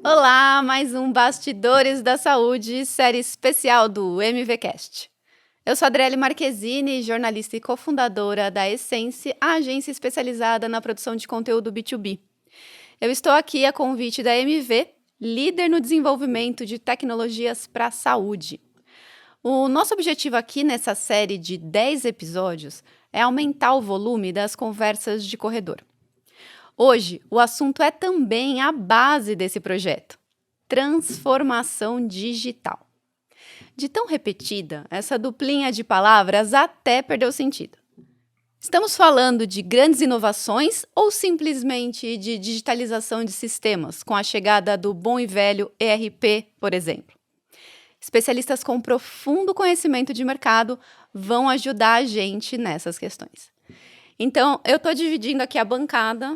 Olá, mais um Bastidores da Saúde, série especial do MVCast. Eu sou Adriele Marquezine, jornalista e cofundadora da Essence, a agência especializada na produção de conteúdo B2B. Eu estou aqui a convite da MV, líder no desenvolvimento de tecnologias para a saúde. O nosso objetivo aqui nessa série de 10 episódios é aumentar o volume das conversas de corredor. Hoje, o assunto é também a base desse projeto: transformação digital. De tão repetida, essa duplinha de palavras até perdeu sentido. Estamos falando de grandes inovações ou simplesmente de digitalização de sistemas, com a chegada do bom e velho ERP, por exemplo? Especialistas com profundo conhecimento de mercado vão ajudar a gente nessas questões. Então, eu estou dividindo aqui a bancada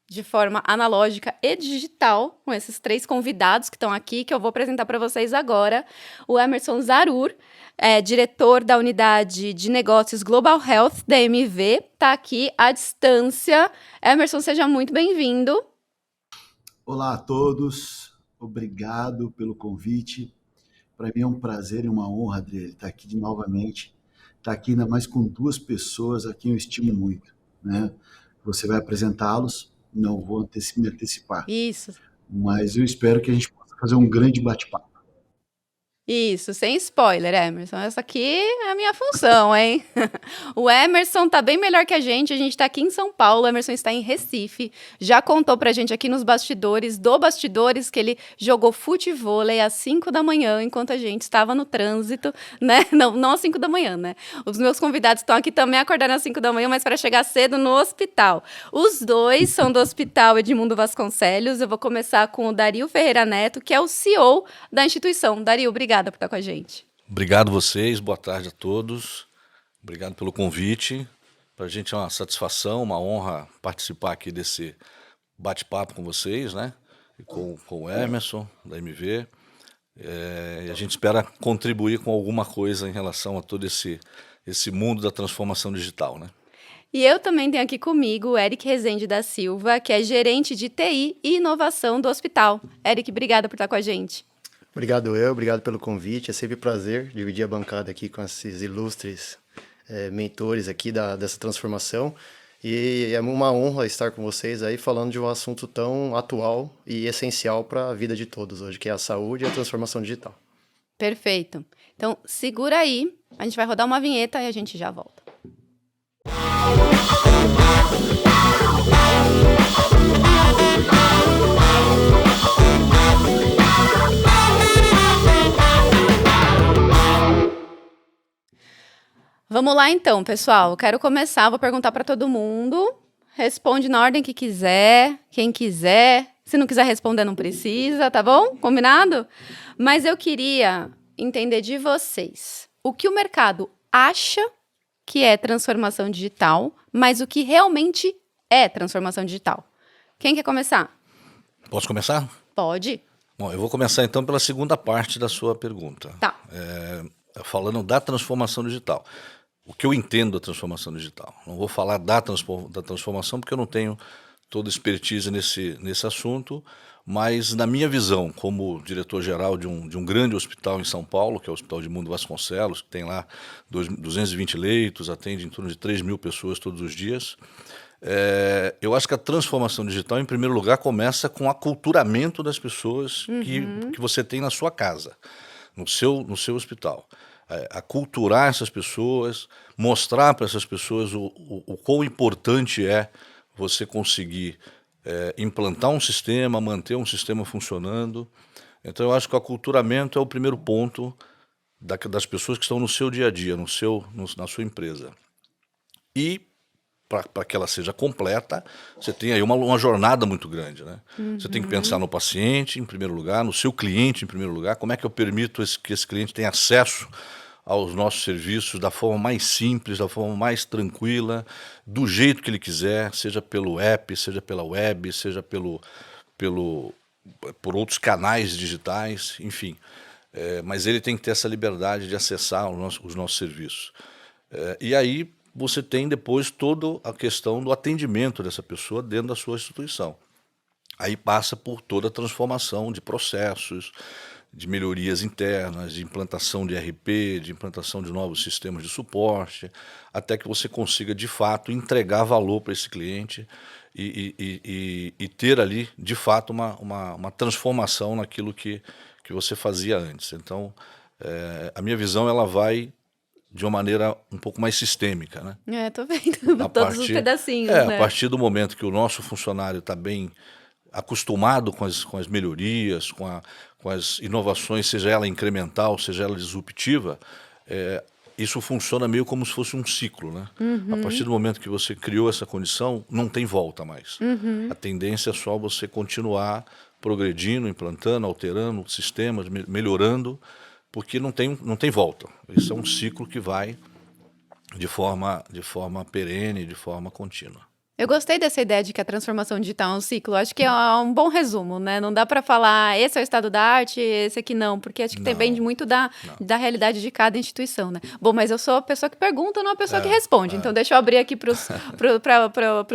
de forma analógica e digital, com esses 3 convidados que estão aqui, que eu vou apresentar para vocês agora. O Emerson Zarur, diretor da unidade de negócios Global Health da MV, está aqui à distância. Emerson, seja muito bem-vindo. Olá a todos, obrigado pelo convite. Para mim é um prazer e uma honra, Adriele, estar aqui novamente. Estar aqui ainda mais com 2 pessoas a quem eu estimo muito, né? Você vai apresentá-los. Não vou me antecipar. Isso. Mas eu espero que a gente possa fazer um grande bate-papo. Isso, sem spoiler, Emerson. Essa aqui é a minha função, hein? O Emerson tá bem melhor que a gente tá aqui em São Paulo, o Emerson está em Recife, já contou pra gente aqui nos bastidores, que ele jogou futevôlei às 5 da manhã, enquanto a gente estava no trânsito, né? Não às 5 da manhã, né? Os meus convidados estão aqui também acordando às 5 da manhã, mas para chegar cedo no hospital. Os 2 são do Hospital Edmundo Vasconcelos. Eu vou começar com o Dario Ferreira Neto, que é o CEO da instituição. Dario, obrigada por estar com a gente. Obrigado vocês, boa tarde a todos. Obrigado pelo convite. Para a gente é uma satisfação, uma honra participar aqui desse bate-papo com vocês, né? E com o Emerson, da MV. E a gente espera contribuir com alguma coisa em relação a todo esse mundo da transformação digital, né? E eu também tenho aqui comigo o Eric Rezende da Silva, que é gerente de TI e inovação do hospital. Eric, obrigada por estar com a gente. Obrigado pelo convite. É sempre um prazer dividir a bancada aqui com esses ilustres mentores aqui dessa transformação. E é uma honra estar com vocês aí falando de um assunto tão atual e essencial para a vida de todos hoje, que é a saúde e a transformação digital. Perfeito. Então, segura aí, a gente vai rodar uma vinheta e a gente já volta. Vamos lá então, pessoal. Eu quero começar, vou perguntar para todo mundo. Responde na ordem que quiser, quem quiser. Se não quiser responder, não precisa, tá bom? Combinado? Mas eu queria entender de vocês o que o mercado acha que é transformação digital, mas o que realmente é transformação digital. Quem quer começar? Posso começar? Pode. Bom, eu vou começar então pela segunda parte da sua pergunta. Tá. Falando da transformação digital. O que eu entendo da transformação digital. Não vou falar da transformação porque eu não tenho toda a expertise nesse assunto, mas na minha visão, como diretor-geral de um grande hospital em São Paulo, que é o Hospital Edmundo Vasconcelos, que tem lá 220 leitos, atende em torno de 3.000 pessoas todos os dias, eu acho que a transformação digital, em primeiro lugar, começa com o aculturamento das pessoas que você tem na sua casa, no seu hospital. Aculturar essas pessoas, mostrar para essas pessoas o quão importante é você conseguir implantar um sistema, manter um sistema funcionando. Então eu acho que o aculturamento é o primeiro ponto das pessoas que estão no seu dia a dia, na sua empresa. E para que ela seja completa, você tem aí uma jornada muito grande, né? Você tem que pensar no paciente, em primeiro lugar, no seu cliente, em primeiro lugar. Como é que eu permito que esse cliente tenha acesso aos nossos serviços da forma mais simples, da forma mais tranquila, do jeito que ele quiser, seja pelo app, seja pela web, seja por outros canais digitais, enfim. Mas ele tem que ter essa liberdade de acessar os nossos serviços. E aí você tem depois toda a questão do atendimento dessa pessoa dentro da sua instituição. Aí passa por toda a transformação de processos, de melhorias internas, de implantação de RP, de implantação de novos sistemas de suporte, até que você consiga, de fato, entregar valor para esse cliente e ter ali, de fato, uma transformação naquilo que você fazia antes. Então, a minha visão ela vai de uma maneira um pouco mais sistêmica, né? Tô vendo A todos os partir, pedacinhos, a né? partir do momento que o nosso funcionário está bem acostumado com as melhorias, com as inovações, seja ela incremental, seja ela disruptiva, isso funciona meio como se fosse um ciclo, né? A partir do momento que você criou essa condição, não tem volta mais. A tendência é só você continuar progredindo, implantando, alterando sistemas, melhorando, porque não tem volta. Isso é um ciclo que vai de forma perene, de forma contínua. Eu gostei dessa ideia de que a transformação digital é um ciclo. Acho que é um bom resumo, né? Não dá para falar esse é o estado da arte, esse aqui não, porque acho que depende muito da realidade de cada instituição, né? Bom, mas eu sou a pessoa que pergunta, não a pessoa que responde. Então deixa eu abrir aqui para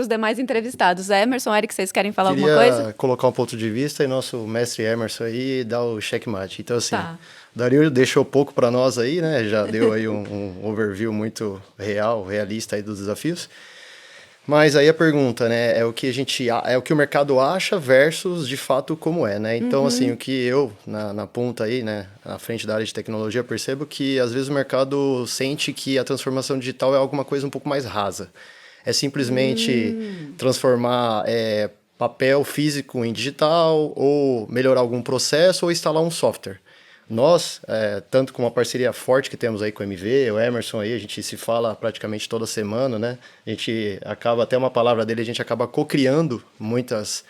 os demais entrevistados. Emerson, Eric, vocês querem falar alguma coisa? Queria colocar um ponto de vista e nosso mestre Emerson aí dá o checkmate. Então, assim, Dario deixou pouco para nós aí, né? Já deu aí um overview muito realista aí dos desafios. Mas aí a pergunta, né, é o que o mercado acha versus de fato como é, né? Então, assim, o que eu, na ponta aí, né, na frente da área de tecnologia, percebo que às vezes o mercado sente que a transformação digital é alguma coisa um pouco mais rasa. É simplesmente transformar papel físico em digital, ou melhorar algum processo, ou instalar um software. Nós, tanto com uma parceria forte que temos aí com o MV, o Emerson aí, a gente se fala praticamente toda semana, né? A gente acaba, até uma palavra dele, a gente acaba co-criando muitas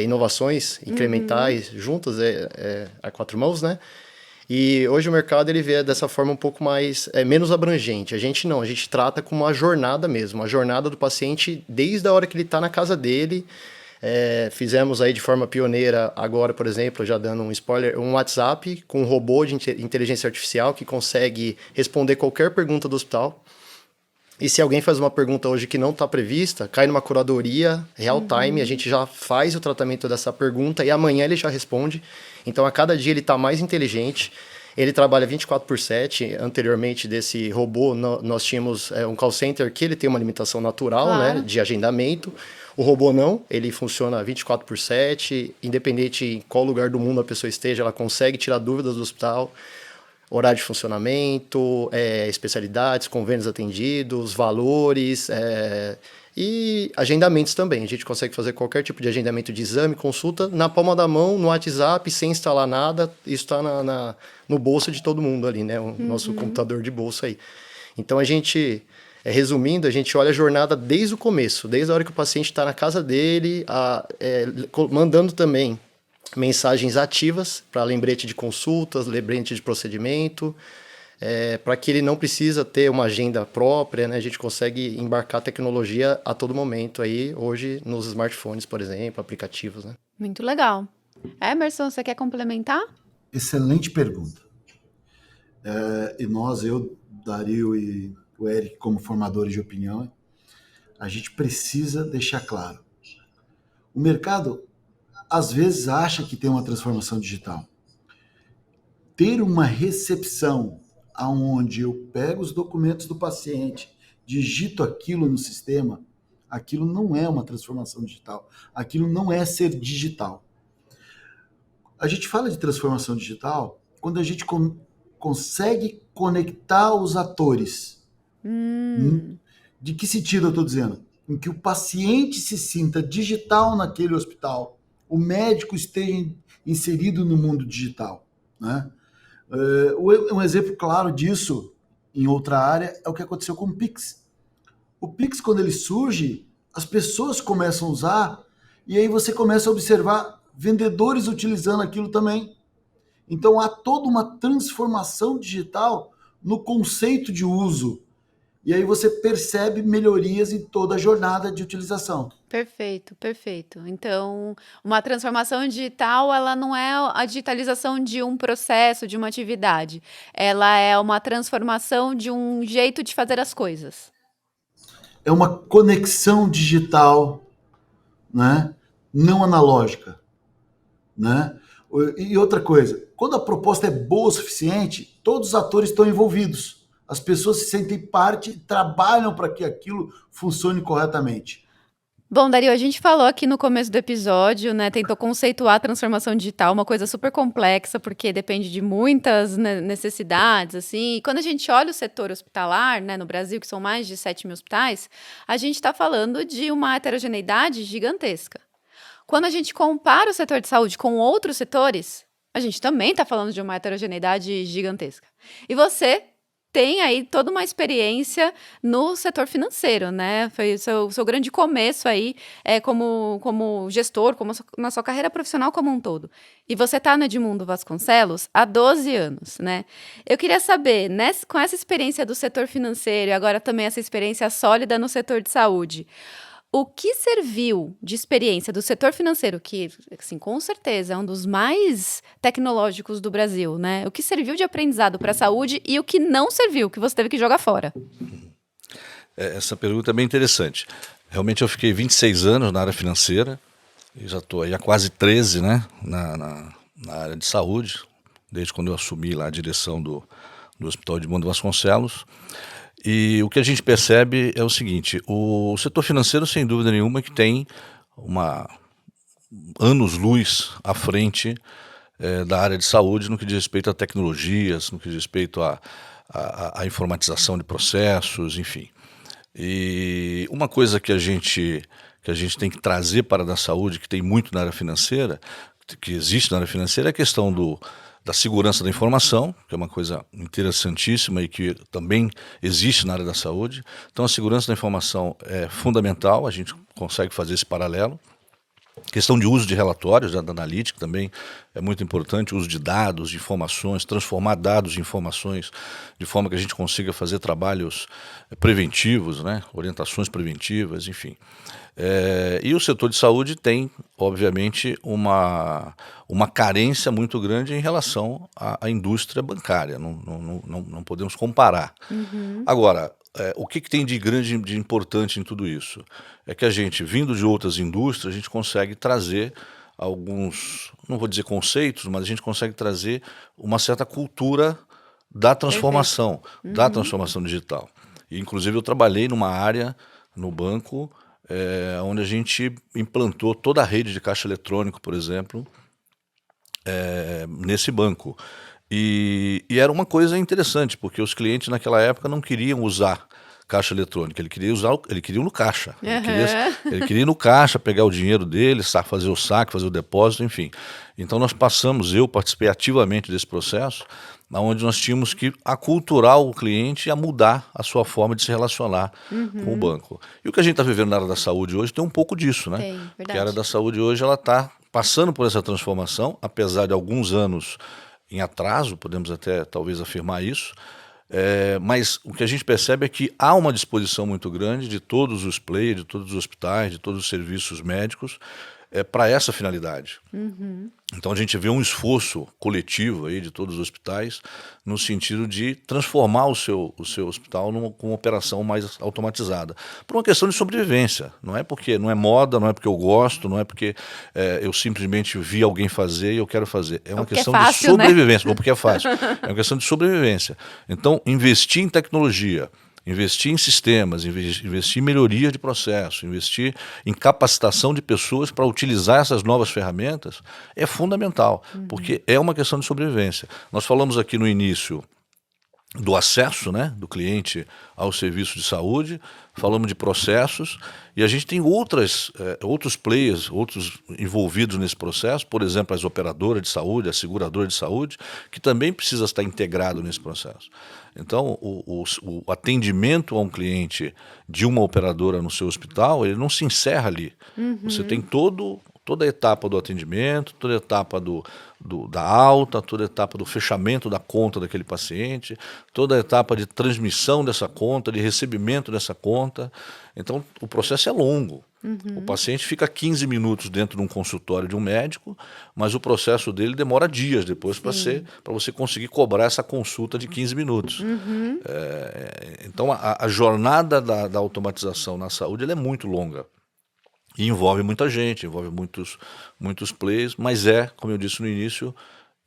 inovações incrementais juntas, a quatro mãos, né? E hoje o mercado ele vê dessa forma um pouco mais, menos abrangente. A gente não, a gente trata como uma jornada mesmo, a jornada do paciente desde a hora que ele está na casa dele. Fizemos aí de forma pioneira agora, por exemplo, já dando um spoiler, um WhatsApp com um robô de inteligência artificial que consegue responder qualquer pergunta do hospital. E se alguém faz uma pergunta hoje que não está prevista, cai numa curadoria real time, a gente já faz o tratamento dessa pergunta e amanhã ele já responde. Então, a cada dia ele está mais inteligente. Ele trabalha 24/7. Anteriormente desse robô, nós tínhamos um call center que ele tem uma limitação natural, né, de agendamento. O robô não, ele funciona 24/7, independente em qual lugar do mundo a pessoa esteja, ela consegue tirar dúvidas do hospital, horário de funcionamento, especialidades, convênios atendidos, valores e agendamentos também. A gente consegue fazer qualquer tipo de agendamento de exame, consulta, na palma da mão, no WhatsApp, sem instalar nada. Isso está no bolso de todo mundo ali, né? O nosso computador de bolso aí. Então, a gente... resumindo, a gente olha a jornada desde o começo, desde a hora que o paciente está na casa dele, mandando também mensagens ativas para lembrete de consultas, lembrete de procedimento, para que ele não precisa ter uma agenda própria, né? A gente consegue embarcar tecnologia a todo momento aí, hoje nos smartphones, por exemplo, aplicativos, né? Muito legal. Emerson, você quer complementar? Excelente pergunta. E nós, eu, Dario e o Eric, como formadores de opinião, a gente precisa deixar claro. O mercado, às vezes, acha que tem uma transformação digital. Ter uma recepção onde eu pego os documentos do paciente, digito aquilo no sistema, aquilo não é uma transformação digital. Aquilo não é ser digital. A gente fala de transformação digital quando a gente consegue conectar os atores. De que sentido eu estou dizendo? Em que o paciente se sinta digital naquele hospital, o médico esteja inserido no mundo digital, né? Um exemplo claro disso, em outra área, é o que aconteceu com o Pix. O Pix, quando ele surge, as pessoas começam a usar, e aí você começa a observar vendedores utilizando aquilo também. Então, há toda uma transformação digital no conceito de uso. E aí você percebe melhorias em toda a jornada de utilização. Perfeito, perfeito. Então, uma transformação digital, ela não é a digitalização de um processo, de uma atividade. Ela é uma transformação de um jeito de fazer as coisas. É uma conexão digital, né? não analógica, né? E outra coisa, quando a proposta é boa o suficiente, todos os atores estão envolvidos. As pessoas se sentem parte e trabalham para que aquilo funcione corretamente. Bom, Dario, a gente falou aqui no começo do episódio, né? Tentou conceituar a transformação digital, uma coisa super complexa, porque depende de muitas necessidades, assim. E quando a gente olha o setor hospitalar, né, no Brasil, que são mais de 7 mil hospitais, a gente está falando de uma heterogeneidade gigantesca. Quando a gente compara o setor de saúde com outros setores, a gente também está falando de uma heterogeneidade gigantesca. E você tem aí toda uma experiência no setor financeiro, né? Foi o seu grande começo aí como gestor, na sua carreira profissional como um todo. E você está no Edmundo Vasconcelos há 12 anos, né? Eu queria saber, com essa experiência do setor financeiro e agora também essa experiência sólida no setor de saúde, o que serviu de experiência do setor financeiro, que, assim, com certeza é um dos mais tecnológicos do Brasil, né? O que serviu de aprendizado para a saúde e o que não serviu, que você teve que jogar fora? Essa pergunta é bem interessante. Realmente eu fiquei 26 anos na área financeira, e já estou aí há quase 13, né, na área de saúde, desde quando eu assumi lá a direção do Hospital Edmundo Vasconcelos. E o que a gente percebe é o seguinte: o setor financeiro, sem dúvida nenhuma, que tem anos-luz à frente da área de saúde no que diz respeito a tecnologias, no que diz respeito à informatização de processos, enfim. E uma coisa que a gente tem que trazer para a da saúde, que tem muito na área financeira, que existe na área financeira, é a questão da segurança da informação, que é uma coisa interessantíssima e que também existe na área da saúde. Então a segurança da informação é fundamental, a gente consegue fazer esse paralelo. Questão de uso de relatórios, da analítica também é muito importante, o uso de dados, de informações, transformar dados em informações de forma que a gente consiga fazer trabalhos preventivos, né? Orientações preventivas, enfim. E o setor de saúde tem, obviamente, uma carência muito grande em relação à indústria bancária, não podemos comparar. Agora, o que tem de grande, de importante em tudo isso? É que a gente, vindo de outras indústrias, a gente consegue trazer alguns, não vou dizer conceitos, mas a gente consegue trazer uma certa cultura da transformação, da transformação digital. E, inclusive, eu trabalhei numa área no banco onde a gente implantou toda a rede de caixa eletrônico, por exemplo, nesse banco. E era uma coisa interessante, porque os clientes naquela época não queriam usar caixa eletrônica, ele queria ir no caixa. Ele queria ir no caixa, pegar o dinheiro dele, fazer o saque, fazer o depósito, enfim. Então eu participei ativamente desse processo, onde nós tínhamos que aculturar o cliente a mudar a sua forma de se relacionar com o banco. E o que a gente está vivendo na área da saúde hoje tem um pouco disso, né? Tem, verdade. Porque a área da saúde hoje ela está passando por essa transformação, apesar de alguns anos em atraso, podemos até talvez afirmar isso, mas o que a gente percebe é que há uma disposição muito grande de todos os players, de todos os hospitais, de todos os serviços médicos para essa finalidade. Então a gente vê um esforço coletivo aí de todos os hospitais no sentido de transformar o seu hospital com uma operação mais automatizada. Por uma questão de sobrevivência. Não é porque não é moda, não é porque eu gosto, não é porque eu simplesmente vi alguém fazer e eu quero fazer. É uma questão de sobrevivência, ou porque é fácil. É uma questão de sobrevivência. Então, investir em tecnologia, investir em sistemas, investir em melhoria de processo, investir em capacitação de pessoas para utilizar essas novas ferramentas é fundamental, porque é uma questão de sobrevivência. Nós falamos aqui no início do acesso, né, do cliente ao serviço de saúde, falamos de processos, e a gente tem outros players, outros envolvidos nesse processo, por exemplo, as operadoras de saúde, a seguradora de saúde, que também precisa estar integrado nesse processo. Então, o atendimento a um cliente de uma operadora no seu hospital, ele não se encerra ali. Você tem toda a etapa do atendimento, toda a etapa da alta, toda a etapa do fechamento da conta daquele paciente, toda a etapa de transmissão dessa conta, de recebimento dessa conta. Então, o processo é longo. O paciente fica 15 minutos dentro de um consultório de um médico, mas o processo dele demora dias depois para você conseguir cobrar essa consulta de 15 minutos. Então, a jornada da automatização na saúde ela é muito longa. E envolve muita gente, envolve muitos players, mas como eu disse no início,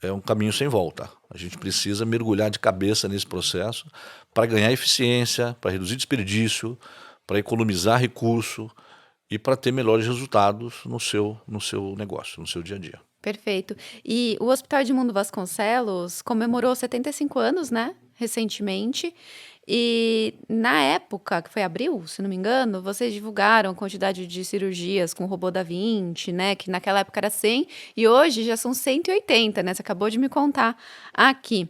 é um caminho sem volta. A gente precisa mergulhar de cabeça nesse processo para ganhar eficiência, para reduzir desperdício, para economizar recurso e para ter melhores resultados no seu negócio, no seu dia a dia. Perfeito. E o Hospital Edmundo Vasconcelos comemorou 75 anos, né? Recentemente. E na época, que foi abril, se não me engano, vocês divulgaram a quantidade de cirurgias com o robô da Vinci, né? Que naquela época era 100 e hoje já são 180, né? Você acabou de me contar aqui.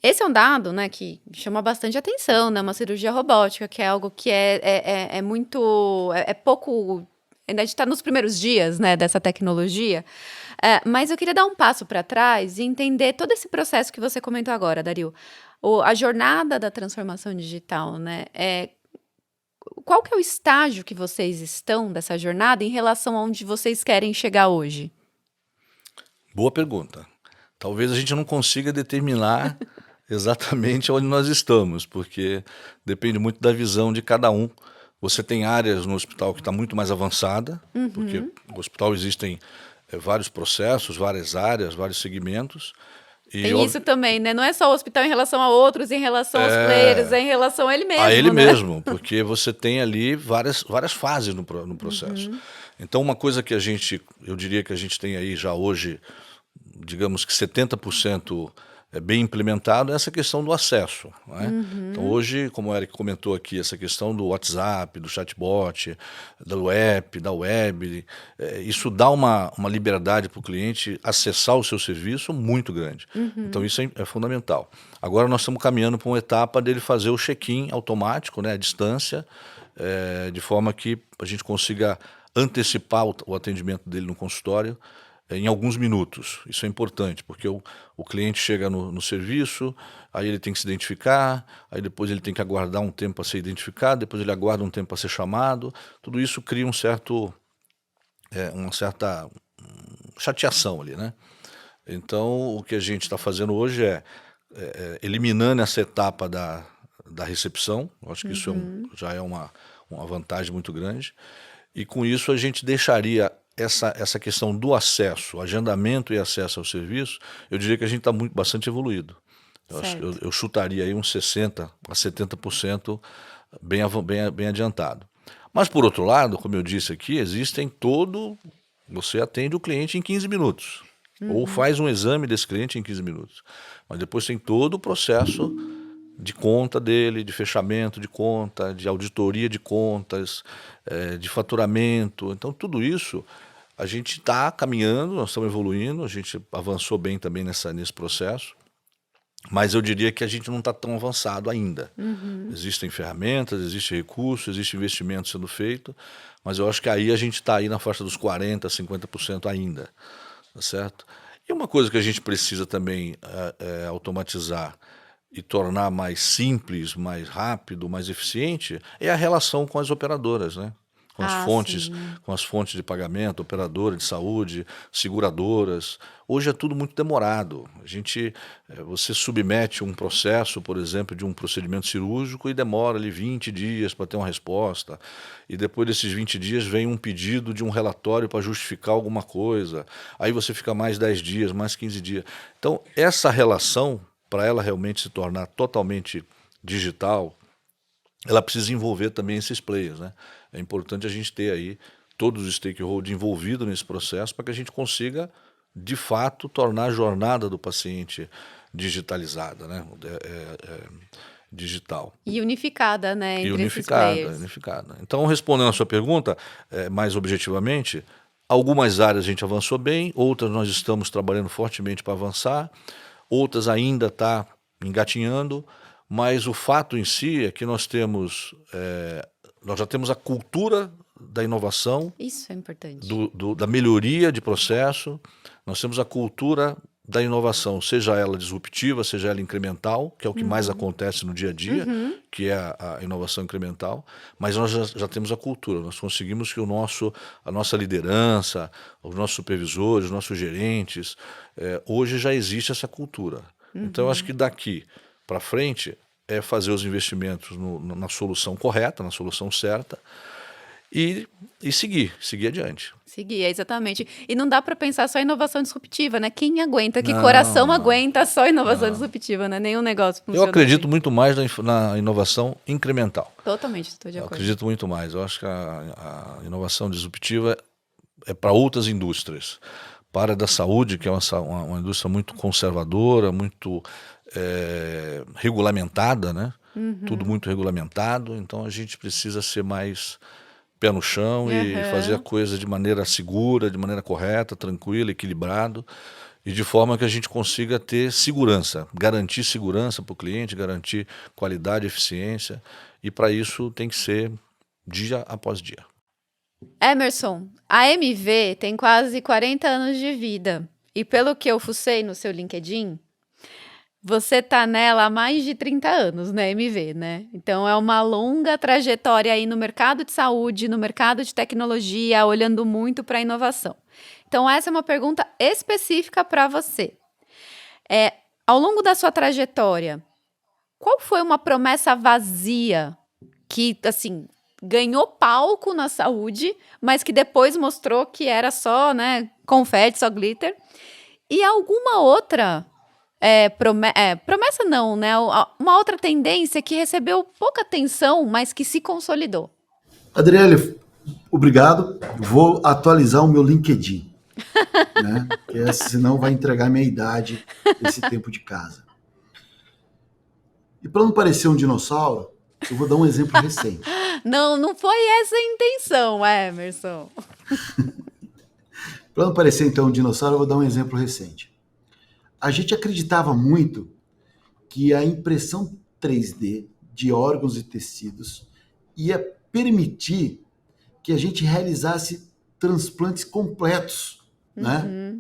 Esse é um dado, né, que chama bastante atenção, né? Uma cirurgia robótica, que é algo que é muito... É pouco... Ainda a gente está nos primeiros dias, né, dessa tecnologia. Mas eu queria dar um passo para trás e entender todo esse processo que você comentou agora, Dario. A jornada da transformação digital, né? Qual que é o estágio que vocês estão dessa jornada em relação a onde vocês querem chegar hoje? Boa pergunta. Talvez a gente não consiga determinar exatamente onde nós estamos, porque depende muito da visão de cada um. Você tem áreas no hospital que está muito mais avançada, porque no hospital existem vários processos, várias áreas, vários segmentos. E tem isso também, né? Não é só o hospital em relação a outros, em relação aos players, é em relação a ele mesmo. A ele né? mesmo, porque você tem ali várias fases no processo. Então, uma coisa que eu diria que a gente tem aí já hoje, digamos que 70% bem implementado, é essa questão do acesso. Né? Então hoje, como o Eric comentou aqui, essa questão do WhatsApp, do chatbot, do app, da web, isso dá uma liberdade para o cliente acessar o seu serviço muito grande. Então isso é fundamental. Agora nós estamos caminhando para uma etapa dele fazer o check-in automático, né, à distância, de forma que a gente consiga antecipar o atendimento dele no consultório em alguns minutos. Isso é importante, porque o cliente chega no serviço, aí ele tem que se identificar, aí depois ele tem que aguardar um tempo para ser identificado, depois ele aguarda um tempo para ser chamado. Tudo isso cria uma certa chateação ali, né? Então, o que a gente está fazendo hoje é eliminando essa etapa da recepção. Eu acho que isso já é uma vantagem muito grande. E com isso a gente deixaria essa questão do acesso, agendamento e acesso ao serviço, eu diria que a gente está bastante evoluído. Eu chutaria aí uns 60% a 70% bem adiantado. Mas, por outro lado, como eu disse aqui, você atende o cliente em 15 minutos, ou faz um exame desse cliente em 15 minutos. Mas depois tem todo o processo de conta dele, de fechamento de conta, de auditoria de contas, de faturamento. Então, tudo isso a gente está caminhando, nós estamos evoluindo, a gente avançou bem também nesse processo, mas eu diria que a gente não está tão avançado ainda. Existem ferramentas, existe recurso, existe investimento sendo feito, mas eu acho que aí a gente está aí na faixa dos 40%, 50% ainda, tá certo? E uma coisa que a gente precisa também automatizar e tornar mais simples, mais rápido, mais eficiente, é a relação com as operadoras, né? Com as fontes de pagamento, operadora de saúde, seguradoras. Hoje é tudo muito demorado. Você submete um processo, por exemplo, de um procedimento cirúrgico e demora ali 20 dias para ter uma resposta. E depois desses 20 dias vem um pedido de um relatório para justificar alguma coisa. Aí você fica mais 10 dias, mais 15 dias. Então, essa relação, para ela realmente se tornar totalmente digital, ela precisa envolver também esses players, né? É importante a gente ter aí todos os stakeholders envolvidos nesse processo para que a gente consiga, de fato, tornar a jornada do paciente digitalizada, né? Digital. E unificada, né? Entre esses players. Unificada. Então, respondendo a sua pergunta, mais objetivamente, algumas áreas a gente avançou bem, outras nós estamos trabalhando fortemente para avançar, outras ainda está engatinhando, mas o fato em si é que nós já temos a cultura da inovação. Isso é importante. Da melhoria de processo, nós temos a cultura da inovação, seja ela disruptiva, seja ela incremental, que é o que mais acontece no dia a dia, que é a inovação incremental, mas nós já temos a cultura, nós conseguimos que a nossa liderança, os nossos supervisores, os nossos gerentes, hoje já existe essa cultura. Então eu acho que daqui para frente é fazer os investimentos na solução correta, na solução certa, e seguir adiante. Seguir, exatamente. E não dá para pensar só em inovação disruptiva, né? Quem aguenta? Que Não, coração não, aguenta só inovação não. disruptiva, né? Nenhum negócio Eu funciona acredito assim. muito mais na inovação incremental. Totalmente, estou de Eu acordo. acredito muito mais. Eu acho que a inovação disruptiva é para outras indústrias. Para a área da saúde, que é uma indústria muito conservadora, muito regulamentada, né? Tudo muito regulamentado, então a gente precisa ser mais pé no chão e fazer a Aham. coisa de maneira segura, de maneira correta, tranquila, equilibrado, e de forma que a gente consiga ter garantir segurança para o cliente, garantir qualidade, eficiência, e para isso tem que ser dia após dia. Emerson, a MV tem quase 40 anos de vida. E pelo que eu fucei no seu LinkedIn, você tá nela há mais de 30 anos, né, MV, né? Então é uma longa trajetória aí no mercado de saúde, no mercado de tecnologia, olhando muito para a inovação. Então essa é uma pergunta específica para você. Ao longo da sua trajetória, qual foi uma promessa vazia que, assim, ganhou palco na saúde, mas que depois mostrou que era só, né, confete, só glitter? E alguma outra promessa não, né? Uma outra tendência que recebeu pouca atenção, mas que se consolidou. Adriele, obrigado. Vou atualizar o meu LinkedIn, né? Porque senão vai entregar minha idade esse tempo de casa. E para não parecer um dinossauro, eu vou dar um exemplo recente. Não foi essa a intenção, Emerson. Para não parecer então um dinossauro, eu vou dar um exemplo recente. A gente acreditava muito que a impressão 3D de órgãos e tecidos ia permitir que a gente realizasse transplantes completos, né?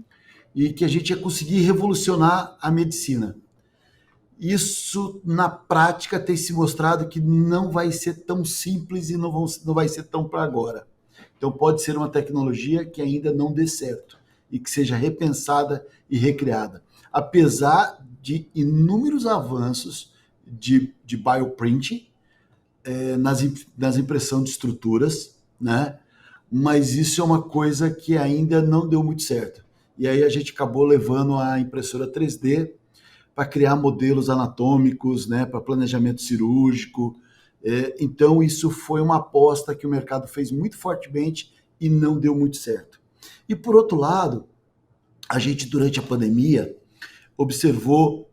E que a gente ia conseguir revolucionar a medicina. Isso, na prática, tem se mostrado que não vai ser tão simples e não vai ser tão para agora. Então, pode ser uma tecnologia que ainda não dê certo e que seja repensada e recriada. Apesar de inúmeros avanços de bioprinting nas impressões de estruturas, né? Mas isso é uma coisa que ainda não deu muito certo. E aí a gente acabou levando a impressora 3D para criar modelos anatômicos, né, para planejamento cirúrgico. Então, isso foi uma aposta que o mercado fez muito fortemente e não deu muito certo. E, por outro lado, a gente, durante a pandemia, observou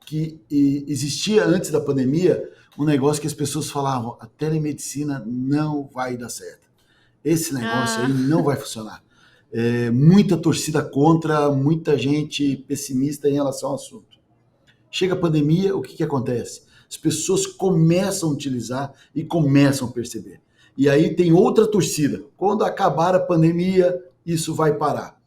que existia, antes da pandemia, um negócio que as pessoas falavam: a telemedicina não vai dar certo. Esse negócio aí não vai funcionar. Muita torcida contra, muita gente pessimista em relação ao assunto. Chega a pandemia, o que acontece? As pessoas começam a utilizar e começam a perceber. E aí tem outra torcida. Quando acabar a pandemia, isso vai parar.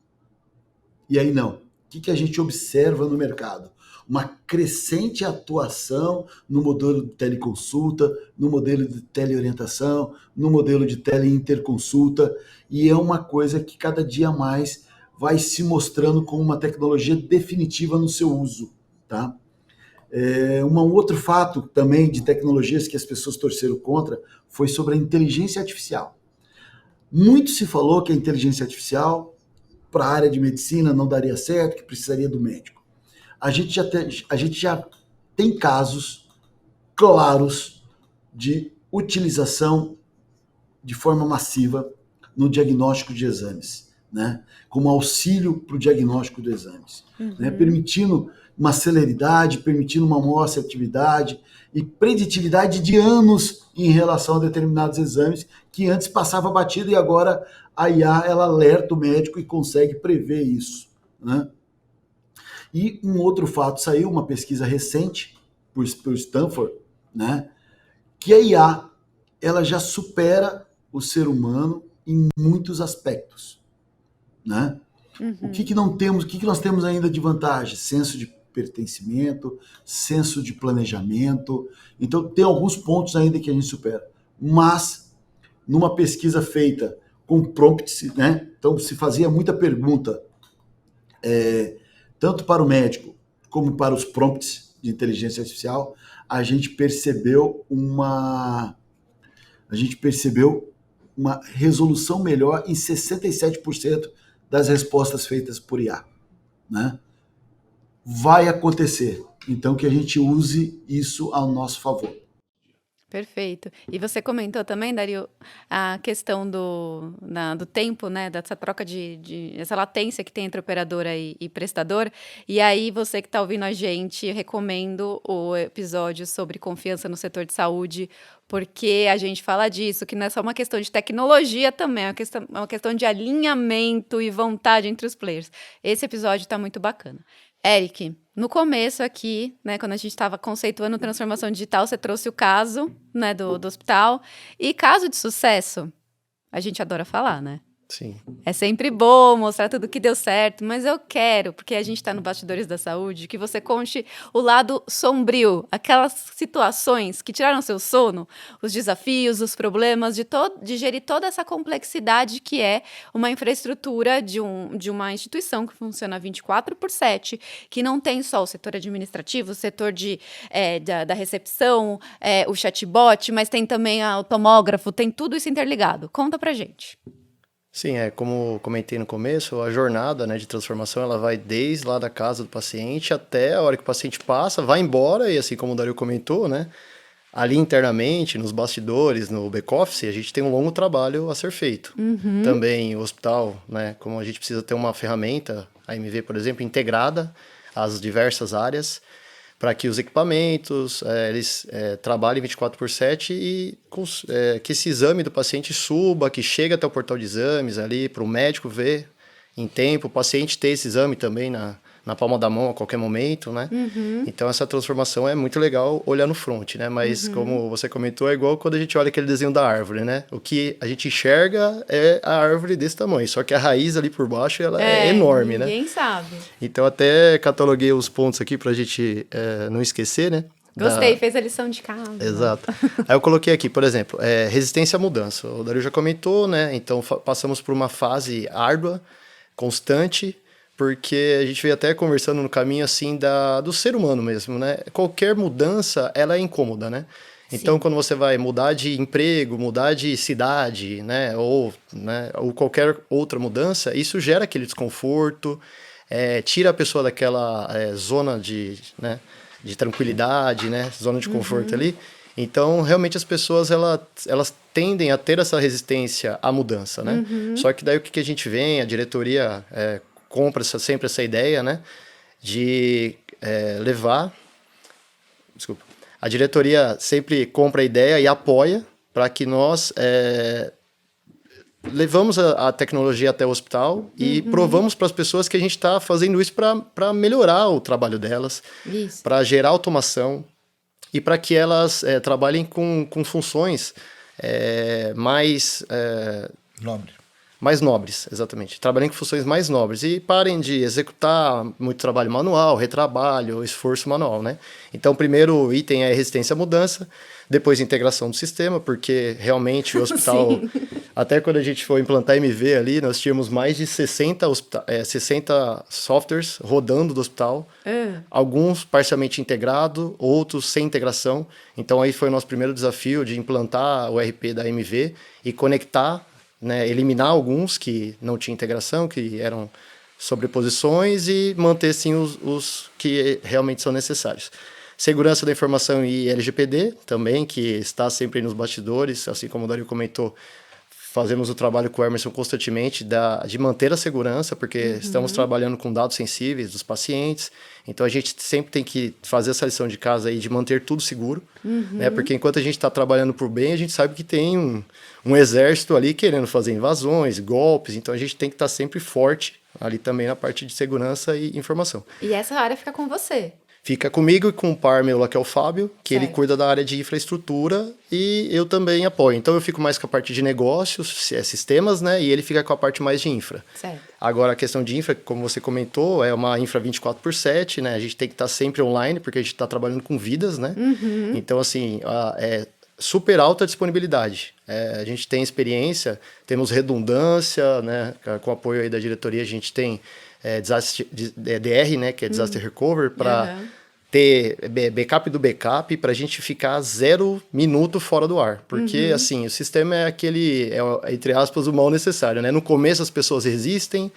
E aí não. O que a gente observa no mercado? Uma crescente atuação no modelo de teleconsulta, no modelo de teleorientação, no modelo de teleinterconsulta, e é uma coisa que cada dia mais vai se mostrando como uma tecnologia definitiva no seu uso, tá? Um outro fato também de tecnologias que as pessoas torceram contra foi sobre a inteligência artificial. Muito se falou que a inteligência artificial para a área de medicina não daria certo, que precisaria do médico. A gente já tem casos claros de utilização de forma massiva no diagnóstico de exames, né? Como auxílio para o diagnóstico de exames, né? Permitindo uma celeridade, permitindo uma maior assertividade e preditividade de anos em relação a determinados exames que antes passava batido e agora a IA ela alerta o médico e consegue prever isso, né? E um outro fato, saiu uma pesquisa recente por Stanford, né, que a IA ela já supera o ser humano em muitos aspectos, né? O que nós temos ainda de vantagem? Senso de pertencimento, senso de planejamento. Então, tem alguns pontos ainda que a gente supera. Mas, numa pesquisa feita com prompts, né? Então, se fazia muita pergunta, tanto para o médico como para os prompts de inteligência artificial, a gente percebeu uma resolução melhor em 67% das respostas feitas por IA, né? Vai acontecer, então que a gente use isso ao nosso favor. Perfeito. E você comentou também, Dario, a questão do tempo, né? Dessa troca essa latência que tem entre operadora e prestador. E aí, você que está ouvindo a gente, eu recomendo o episódio sobre confiança no setor de saúde, porque a gente fala disso, que não é só uma questão de tecnologia também, é uma questão de alinhamento e vontade entre os players. Esse episódio está muito bacana. Eric, no começo aqui, né, quando a gente estava conceituando transformação digital, você trouxe o caso, né, do hospital. E caso de sucesso, a gente adora falar, né? Sim. É sempre bom mostrar tudo que deu certo, mas eu quero, porque a gente está no Bastidores da Saúde, que você conte o lado sombrio, aquelas situações que tiraram seu sono, os desafios, os problemas, de gerir toda essa complexidade que é uma infraestrutura de uma instituição que funciona 24/7, que não tem só o setor administrativo, o setor da recepção, o chatbot, mas tem também o tomógrafo, tem tudo isso interligado. Conta pra gente. Sim, como comentei no começo, a jornada, né, de transformação, ela vai desde lá da casa do paciente até a hora que o paciente passa, vai embora, e assim como o Dario comentou, né, ali internamente, nos bastidores, no back-office, a gente tem um longo trabalho a ser feito. Também o hospital, né, como a gente precisa ter uma ferramenta, a MV, por exemplo, integrada às diversas áreas, para que os equipamentos, eles trabalhem 24/7 e que esse exame do paciente suba, que chegue até o portal de exames ali, para o médico ver em tempo, o paciente ter esse exame também na palma da mão a qualquer momento, né? Então, essa transformação é muito legal olhar no front, né? Mas, como você comentou, é igual quando a gente olha aquele desenho da árvore, né? O que a gente enxerga é a árvore desse tamanho, só que a raiz ali por baixo, ela é enorme, né? Ninguém sabe. Então, até cataloguei os pontos aqui pra gente não esquecer, né? Gostei, fez a lição de casa. Exato. Aí eu coloquei aqui, por exemplo, resistência à mudança. O Dario já comentou, né? Então, passamos por uma fase árdua, constante, porque a gente veio até conversando no caminho, assim, do ser humano mesmo, né? Qualquer mudança, ela é incômoda, né? Então, quando você vai mudar de emprego, mudar de cidade, né? Ou qualquer outra mudança, isso gera aquele desconforto, tira a pessoa daquela zona de tranquilidade, né? Zona de conforto ali. Então, realmente, as pessoas, elas tendem a ter essa resistência à mudança, né? Só que daí o que a gente vê, a diretoria compra sempre essa ideia, né? De levar... Desculpa. A diretoria sempre compra a ideia e apoia para que nós levamos a tecnologia até o hospital e provamos para as pessoas que a gente está fazendo isso para melhorar o trabalho delas, para gerar automação e para que elas trabalhem com funções mais nobres, exatamente. Trabalhem com funções mais nobres e parem de executar muito trabalho manual, retrabalho, esforço manual, né? Então, o primeiro item é resistência à mudança, depois integração do sistema, porque realmente o hospital, até quando a gente foi implantar MV ali, nós tínhamos mais de 60 softwares rodando do hospital, alguns parcialmente integrados, outros sem integração. Então, aí foi o nosso primeiro desafio de implantar o RP da MV e conectar, né, eliminar alguns que não tinham integração, que eram sobreposições e manter, sim, os que realmente são necessários. Segurança da informação e LGPD também, que está sempre nos bastidores, assim como o Dario comentou, fazemos o trabalho com o Emerson constantemente de manter a segurança, porque estamos trabalhando com dados sensíveis dos pacientes, então a gente sempre tem que fazer essa lição de casa aí de manter tudo seguro, né? Porque enquanto a gente está trabalhando por bem, a gente sabe que tem um exército ali querendo fazer invasões, golpes, então a gente tem que estar sempre forte ali também na parte de segurança e informação. E essa área fica com você? Fica comigo e com o par meu lá, que é o Fábio, que ele cuida da área de infraestrutura e eu também apoio. Então, eu fico mais com a parte de negócios, sistemas, né? E ele fica com a parte mais de infra. Certo. Agora, a questão de infra, como você comentou, é uma infra 24/7, né? A gente tem que estar sempre online, porque a gente está trabalhando com vidas, né? Então, assim, é super alta disponibilidade. A gente tem experiência, temos redundância, né? Com o apoio aí da diretoria, a gente tem... DR, né, que é Disaster Recovery, para ter backup do backup para a gente ficar 0 minuto fora do ar. Porque, assim, o sistema é aquele, entre aspas, o mal necessário, né? No começo as pessoas resistem,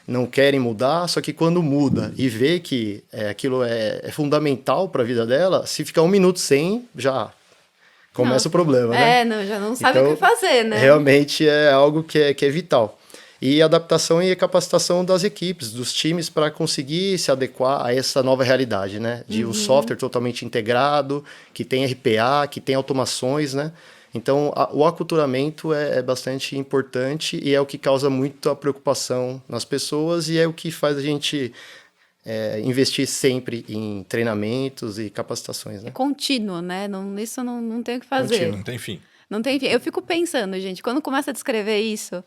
não querem mudar, só que quando muda e vê que aquilo é fundamental para a vida dela, se ficar 1 minuto sem, já começa o problema, né? Não, já não sabe o que fazer, né? Realmente é algo que é vital. E adaptação e capacitação das equipes, dos times, para conseguir se adequar a essa nova realidade, né? De um software totalmente integrado, que tem RPA, que tem automações, né? Então, o aculturamento é bastante importante e é o que causa muita preocupação nas pessoas e é o que faz a gente investir sempre em treinamentos e capacitações, né? É contínuo, né? Isso não tem o que fazer. Contínuo. Não tem fim. Não tem fim. Eu fico pensando, gente, quando começa a descrever isso,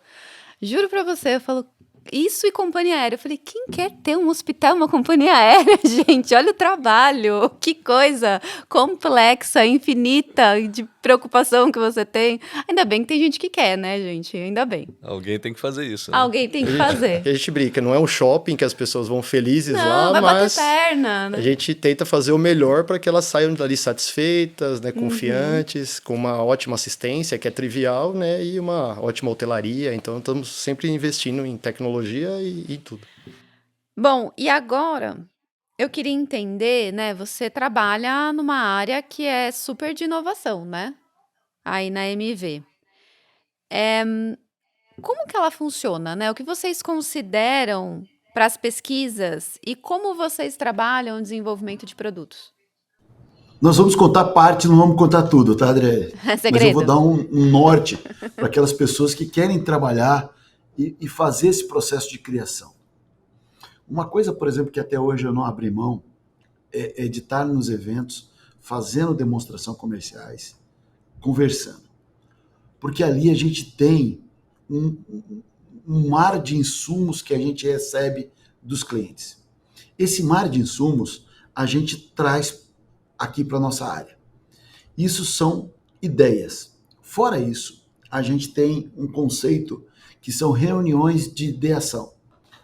juro pra você, eu falo, isso e companhia aérea. Eu falei, quem quer ter um hospital, uma companhia aérea, gente? Olha o trabalho, que coisa complexa, infinita, de preocupação que você tem. Ainda bem que tem gente que quer, né, gente? Ainda bem. Alguém tem que fazer isso, né? Alguém tem que fazer. A gente brinca, não é um shopping que as pessoas vão felizes Não, lá, vai bater mas perna. a gente tenta fazer o melhor para que elas saiam dali satisfeitas, né, confiantes, com uma ótima assistência, que é trivial, né, e uma ótima hotelaria. Então, estamos sempre investindo em tecnologia e tudo. Bom, e agora eu queria entender, né? Você trabalha numa área que é super de inovação, né? Aí na MV. Como que ela funciona, né? O que vocês consideram para as pesquisas e como vocês trabalham o desenvolvimento de produtos? Nós vamos contar parte, não vamos contar tudo, tá, Adriele? É Mas eu segredo. vou dar um norte para aquelas pessoas que querem trabalhar e fazer esse processo de criação. Uma coisa, por exemplo, que até hoje eu não abri mão, é de estar nos eventos, fazendo demonstração comerciais, conversando. Porque ali a gente tem um mar de insumos que a gente recebe dos clientes. Esse mar de insumos a gente traz aqui para a nossa área. Isso são ideias. Fora isso, a gente tem um conceito que são reuniões de ideação,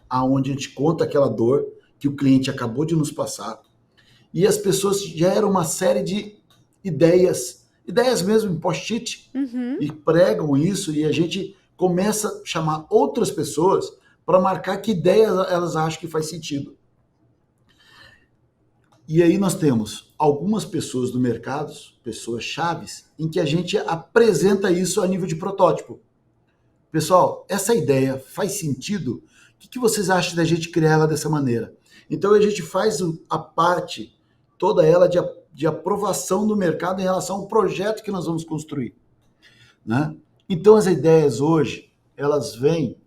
aonde a gente conta aquela dor que o cliente acabou de nos passar e as pessoas geram uma série de ideias mesmo em post-it e pregam isso e a gente começa a chamar outras pessoas para marcar que ideias elas acham que faz sentido. E aí nós temos algumas pessoas do mercado, pessoas chaves, em que a gente apresenta isso a nível de protótipo. Pessoal, essa ideia faz sentido? O que vocês acham da gente criar ela dessa maneira? Então a gente faz a parte, toda ela de aprovação do mercado em relação ao projeto que nós vamos construir, né? Então as ideias hoje, elas vêm,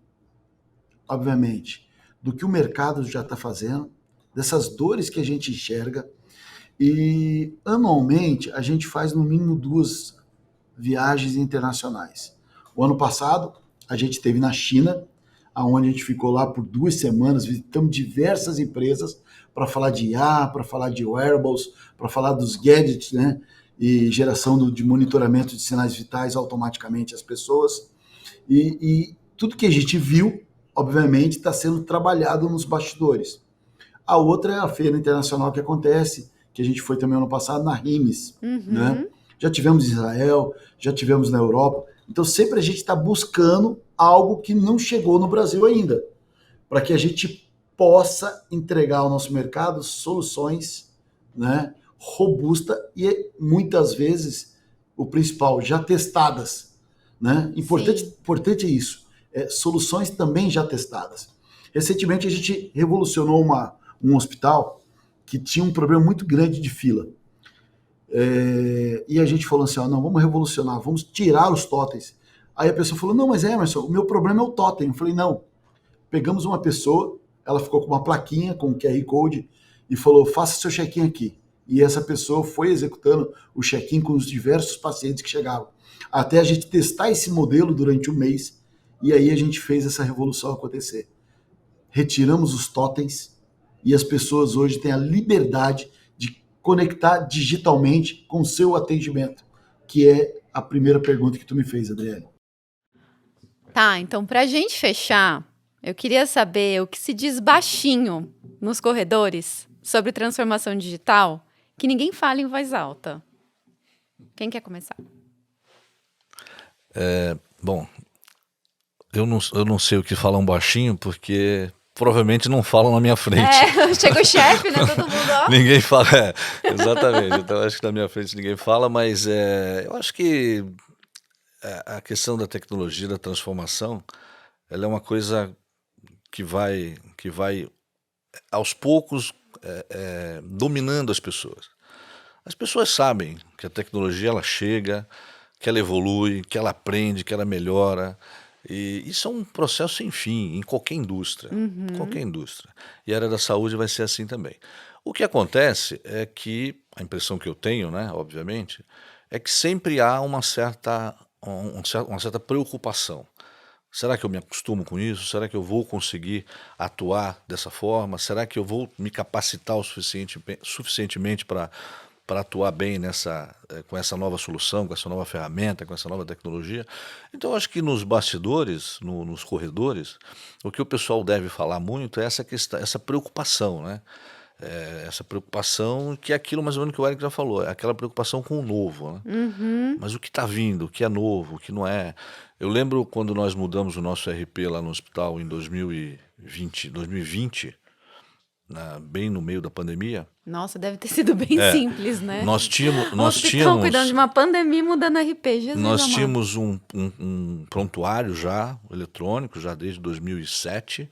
obviamente, do que o mercado já está fazendo, dessas dores que a gente enxerga, e anualmente a gente faz no mínimo 2 viagens internacionais. O ano passado a gente esteve na China, onde a gente ficou lá por 2 semanas, visitamos diversas empresas para falar de IA, para falar de wearables, para falar dos gadgets, né? E geração de monitoramento de sinais vitais automaticamente às pessoas. E tudo que a gente viu, obviamente, está sendo trabalhado nos bastidores. A outra é a feira internacional que acontece, que a gente foi também ano passado na RIMES, né? Já tivemos em Israel, já tivemos na Europa. Então sempre a gente está buscando algo que não chegou no Brasil ainda, para que a gente possa entregar ao nosso mercado soluções, né, robustas e muitas vezes, o principal, já testadas, né? Importante é isso, soluções também já testadas. Recentemente a gente revolucionou um hospital que tinha um problema muito grande de fila. E a gente falou assim, não, vamos revolucionar, vamos tirar os totens. Aí a pessoa falou, não, mas Emerson, o meu problema é o totem. Eu falei, não. Pegamos uma pessoa, ela ficou com uma plaquinha com um QR Code e falou, faça seu check-in aqui. E essa pessoa foi executando o check-in com os diversos pacientes que chegavam. Até a gente testar esse modelo durante um mês e aí a gente fez essa revolução acontecer. Retiramos os totens e as pessoas hoje têm a liberdade de conectar digitalmente com o seu atendimento, que é a primeira pergunta que tu me fez, Adriele. Tá, então pra gente fechar, eu queria saber o que se diz baixinho nos corredores sobre transformação digital que ninguém fala em voz alta. Quem quer começar? Bom, eu não sei o que falam baixinho, porque provavelmente não falam na minha frente. Chega o chefe, né? Todo mundo, ó. Ninguém fala, exatamente. Então acho que na minha frente ninguém fala, mas eu acho que a questão da tecnologia, da transformação, ela é uma coisa que vai aos poucos dominando as pessoas. As pessoas sabem que a tecnologia ela chega, que ela evolui, que ela aprende, que ela melhora. E isso é um processo sem fim em qualquer indústria. Qualquer indústria. E a área da saúde vai ser assim também. O que acontece é que, a impressão que eu tenho, né, obviamente, é que sempre há uma certa preocupação. Será que eu me acostumo com isso? Será que eu vou conseguir atuar dessa forma? Será que eu vou me capacitar o suficientemente para atuar bem com essa nova solução, com essa nova ferramenta, com essa nova tecnologia? Então, eu acho que nos bastidores, nos corredores, o que o pessoal deve falar muito é essa questão, essa preocupação, né? Essa preocupação que é aquilo mais ou menos que o Eric já falou, é aquela preocupação com o novo, né? Mas o que está vindo, o que é novo, o que não é. Eu lembro quando nós mudamos o nosso RP lá no hospital em 2020, bem no meio da pandemia. Nossa, deve ter sido bem simples, né? Nós tínhamos cuidando de uma pandemia e mudando RP, Jesus Nós amado. tínhamos um prontuário já eletrônico, já desde 2007,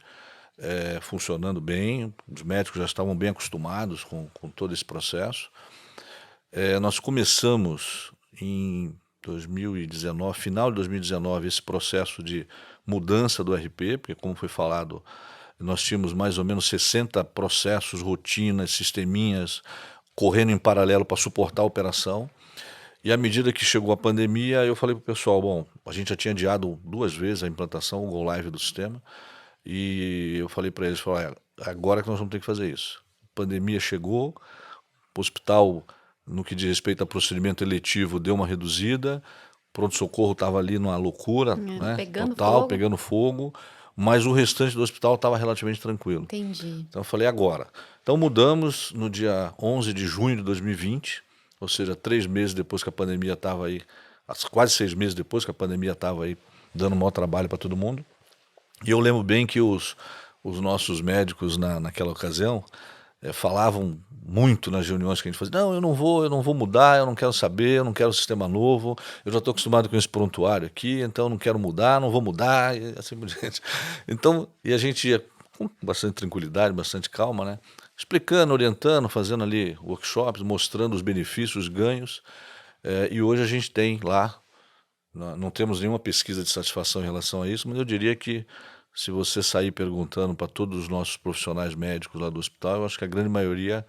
funcionando bem. Os médicos já estavam bem acostumados com todo esse processo. Nós começamos em 2019, final de 2019, esse processo de mudança do RP, porque, como foi falado, nós tínhamos mais ou menos 60 processos, rotinas, sisteminhas correndo em paralelo para suportar a operação. E à medida que chegou a pandemia, eu falei para o pessoal, bom, a gente já tinha adiado 2 vezes a implantação, o Go Live do sistema, e eu falei para eles, agora que nós vamos ter que fazer isso. A pandemia chegou, o hospital, no que diz respeito a procedimento eletivo, deu uma reduzida, pronto-socorro estava ali numa loucura, né, total, pegando fogo, mas o restante do hospital estava relativamente tranquilo. Entendi. Então eu falei, agora. Então mudamos no dia 11 de junho de 2020, ou seja, 3 meses depois que a pandemia estava aí, quase 6 meses depois que a pandemia estava aí, dando maior trabalho para todo mundo. E eu lembro bem que os nossos médicos naquela ocasião falavam muito nas reuniões que a gente fazia, não, eu não vou mudar, eu não quero saber, eu não quero sistema novo, eu já estou acostumado com esse prontuário aqui, então eu não quero mudar, não vou mudar, e assim por diante. Então, e a gente ia com bastante tranquilidade, bastante calma, né? Explicando, orientando, fazendo ali workshops, mostrando os benefícios, os ganhos, e hoje a gente tem lá, não temos nenhuma pesquisa de satisfação em relação a isso, mas eu diria que se você sair perguntando para todos os nossos profissionais médicos lá do hospital, eu acho que a grande maioria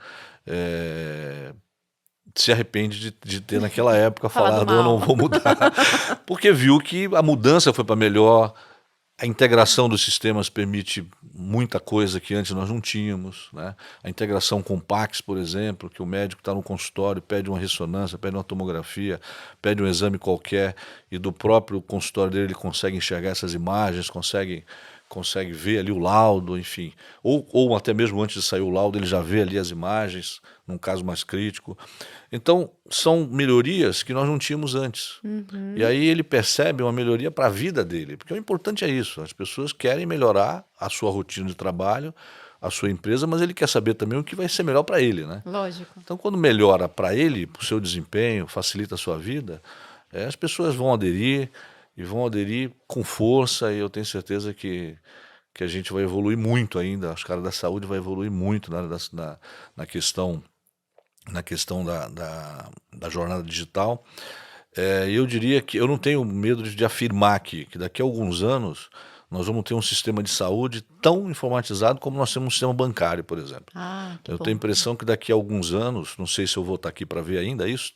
se arrepende de ter naquela época falado eu não vou mudar, porque viu que a mudança foi para melhor, a integração dos sistemas permite muita coisa que antes nós não tínhamos, né? A integração com o PACS, por exemplo, que o médico está no consultório, pede uma ressonância, pede uma tomografia, pede um exame qualquer e do próprio consultório dele ele consegue enxergar essas imagens, consegue ver ali o laudo, enfim. Ou até mesmo antes de sair o laudo ele já vê ali as imagens, num caso mais crítico. Então, são melhorias que nós não tínhamos antes. E aí ele percebe uma melhoria para a vida dele, porque o importante é isso, as pessoas querem melhorar a sua rotina de trabalho, a sua empresa, mas ele quer saber também o que vai ser melhor para ele, né? Lógico. Então, quando melhora para ele, para o seu desempenho, facilita a sua vida, as pessoas vão aderir, e vão aderir com força, e eu tenho certeza que a gente vai evoluir muito ainda, os caras da saúde vão evoluir muito na questão da jornada digital. Eu diria que eu não tenho medo de afirmar aqui que daqui a alguns anos nós vamos ter um sistema de saúde tão informatizado como nós temos um sistema bancário, por exemplo. Eu tenho a impressão que daqui a alguns anos, não sei se eu vou estar aqui para ver ainda isso,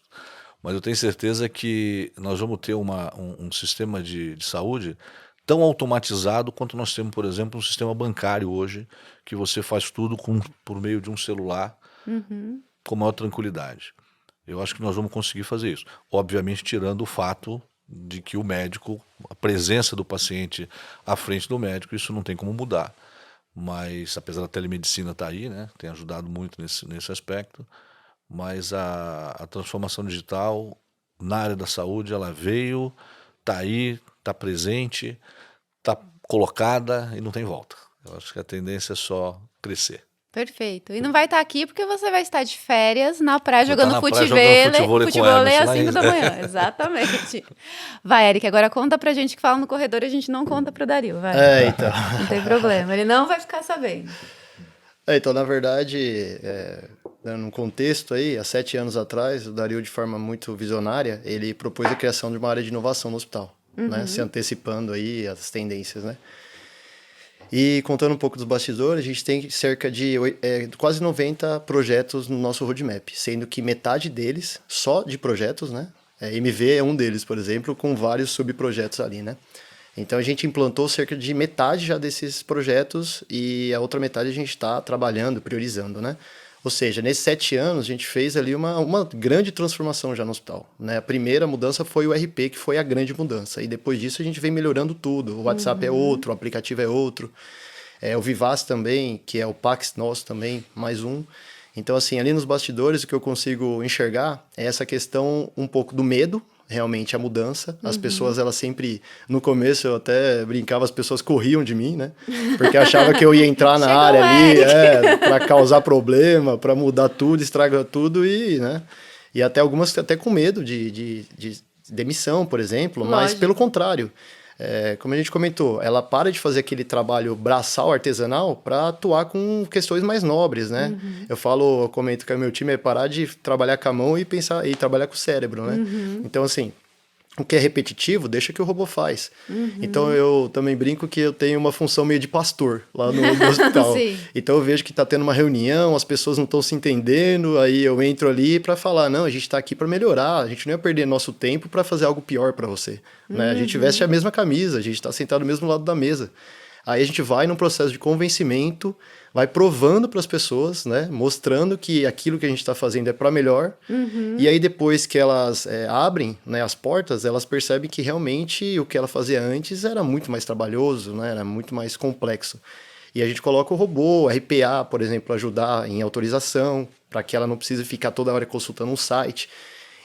mas eu tenho certeza que nós vamos ter um sistema de saúde tão automatizado quanto nós temos, por exemplo, um sistema bancário hoje, que você faz tudo por meio de um celular com maior tranquilidade. Eu acho que nós vamos conseguir fazer isso. Obviamente, tirando o fato de que o médico, a presença do paciente à frente do médico, isso não tem como mudar. mas apesar da telemedicina estar aí, né, tem ajudado muito nesse aspecto, mas a transformação digital na área da saúde, ela veio, está aí, está presente, está colocada e não tem volta. Eu acho que a tendência é só crescer. Perfeito. E não vai estar aqui porque você vai estar de férias na praia Vou jogando estar na praia jogando futevôlei com futevôlei Emerson, às 5 da né? manhã. Exatamente. Vai, Eric, agora conta pra gente que fala no corredor e a gente não conta pro Dario, vai. Então. Não tem problema, ele não vai ficar sabendo. Então, na verdade, num contexto aí, há 7 anos atrás, o Dario, de forma muito visionária, ele propôs a criação de uma área de inovação no hospital, né? Se antecipando aí às tendências, né? E contando um pouco dos bastidores, a gente tem cerca de quase 90 projetos no nosso roadmap, sendo que metade deles só de projetos, né? MV é um deles, por exemplo, com vários subprojetos ali, né? Então a gente implantou cerca de metade já desses projetos e a outra metade a gente está trabalhando, priorizando, né? Ou seja, nesses 7 anos a gente fez ali uma grande transformação já no hospital, né? A primeira mudança foi o RP, que foi a grande mudança. E depois disso a gente vem melhorando tudo. O WhatsApp é outro, o aplicativo é outro. O Vivaz também, que é o Pax nosso também, mais um. Então, assim, ali nos bastidores o que eu consigo enxergar é essa questão um pouco do medo, realmente a mudança. As pessoas, elas sempre, no começo eu até brincava, as pessoas corriam de mim, né? Porque achava que eu ia entrar na Chegou área o ali, para causar problema, para mudar tudo, estragar tudo e, né? E até algumas até com medo de demissão, por exemplo, mas Lógico. pelo contrário. Como a gente comentou, ela para de fazer aquele trabalho braçal, artesanal, para atuar com questões mais nobres, né? Eu comento que o meu time é parar de trabalhar com a mão e trabalhar com o cérebro, né? Então, assim, o que é repetitivo, deixa que o robô faz. Então, eu também brinco que eu tenho uma função meio de pastor lá no hospital. Sim. Então, eu vejo que está tendo uma reunião, as pessoas não estão se entendendo, aí eu entro ali para falar, não, a gente está aqui para melhorar, a gente não ia perder nosso tempo para fazer algo pior para você. Né? A gente veste a mesma camisa, a gente está sentado do mesmo lado da mesa. Aí a gente vai num processo de convencimento, vai provando para as pessoas, né? Mostrando que aquilo que a gente está fazendo é para melhor. E aí depois que elas abrem, né, as portas, elas percebem que realmente o que ela fazia antes era muito mais trabalhoso, né? Era muito mais complexo. E a gente coloca o robô, RPA, por exemplo, ajudar em autorização, para que ela não precise ficar toda hora consultando um site.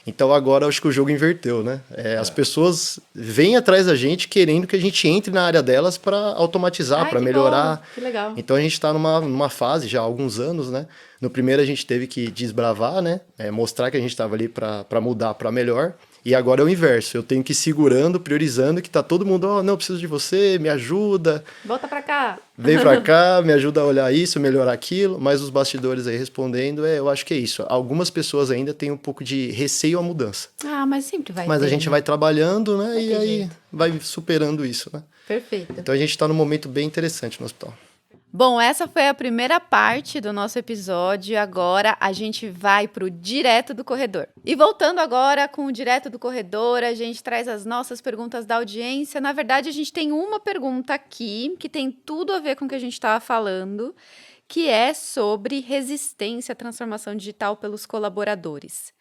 Então agora eu acho que o jogo inverteu, né? As pessoas vêm atrás da gente querendo que a gente entre na área delas para automatizar, para Que melhorar. bom, que legal. Então a gente está numa fase já há alguns anos, né? No primeiro a gente teve que desbravar, né? Mostrar que a gente estava ali para mudar para melhor. E agora é o inverso. Eu tenho que ir segurando, priorizando, que tá todo mundo, não, preciso de você, me ajuda. Volta pra cá. Vem pra cá, me ajuda a olhar isso, melhorar aquilo. Mas os bastidores aí respondendo, eu acho que é isso. Algumas pessoas ainda têm um pouco de receio à mudança. Ah, mas sempre vai Mas ter, a gente né? vai trabalhando, né? Vai E ter aí jeito. vai superando isso, né? Perfeito. Então a gente tá num momento bem interessante no hospital. Bom, essa foi a primeira parte do nosso episódio. Agora a gente vai para o Direto do Corredor. E voltando agora com o Direto do Corredor, a gente traz as nossas perguntas da audiência. Na verdade, a gente tem uma pergunta aqui que tem tudo a ver com o que a gente estava falando, que é sobre resistência à transformação digital pelos colaboradores.